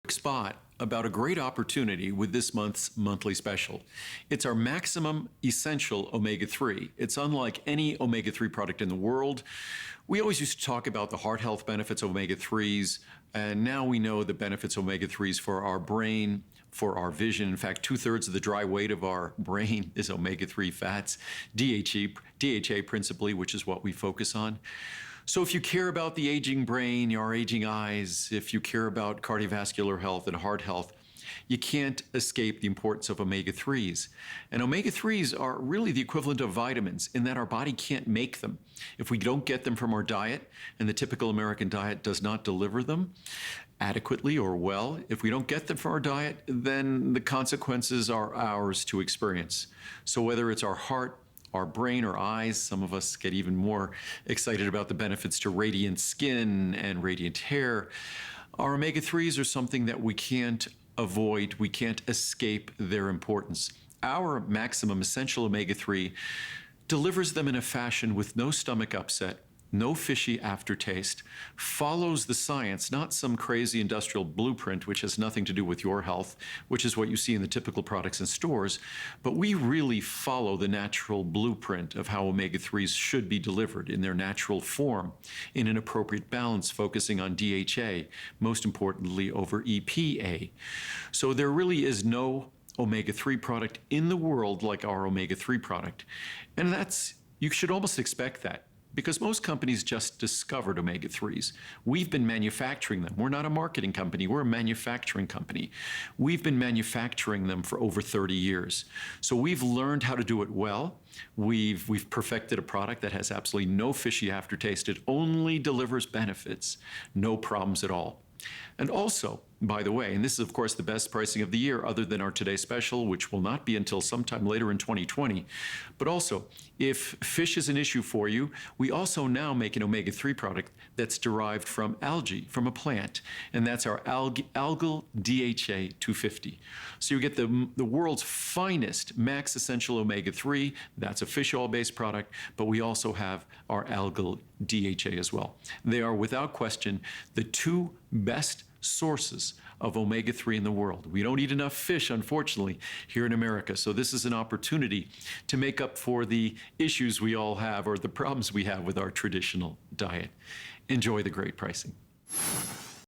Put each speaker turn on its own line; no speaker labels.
Spot about a great opportunity with this month's monthly special. It's our Maximum Essential Omega-3. It's unlike any omega-3 product in the world. We always used to talk about the heart health benefits of omega-3s, and now we know the benefits of omega-3s for our brain, for our vision. In fact, 2/3 of the dry weight of our brain is omega-3 fats, DHA principally, which is what we focus on. So if you care about the aging brain, your aging eyes, if you care about cardiovascular health and heart health, you can't escape the importance of omega-3s. And omega-3s are really the equivalent of vitamins in that our body can't make them. If we don't get them from our diet, and the typical American diet does not deliver them adequately or well, if we don't get them from our diet, then the consequences are ours to experience. So whether it's our heart, our brain or eyes, some of us get even more excited about the benefits to radiant skin and radiant hair. Our omega-3s are something that we can't avoid, we can't escape their importance. Our Maximum Essential Omega-3 delivers them in a fashion with no stomach upset, no fishy aftertaste, follows the science, not some crazy industrial blueprint which has nothing to do with your health, which is what you see in the typical products in stores, but we really follow the natural blueprint of how omega-3s should be delivered in their natural form, in an appropriate balance, focusing on DHA, most importantly over EPA. So there really is no omega-3 product in the world like our omega-3 product. And you should almost expect that, because most companies just discovered omega-3s. We've been manufacturing them. We're not a marketing company, we're a manufacturing company. We've been manufacturing them for over 30 years. So we've learned how to do it well. We've perfected a product that has absolutely no fishy aftertaste. It only delivers benefits, no problems at all. And also, by the way, and this is of course the best pricing of the year other than our Today Special, which will not be until sometime later in 2020. But also, if fish is an issue for you, we also now make an omega-3 product that's derived from algae, from a plant, and that's our algal DHA 250. So you get the world's finest Max Essential Omega-3, that's a fish oil-based product, but we also have our algal DHA as well. They are without question the two best sources of omega-3 in the world. We don't eat enough fish, unfortunately, here in America. So this is an opportunity to make up for the issues we all have or the problems we have with our traditional diet. Enjoy the great pricing.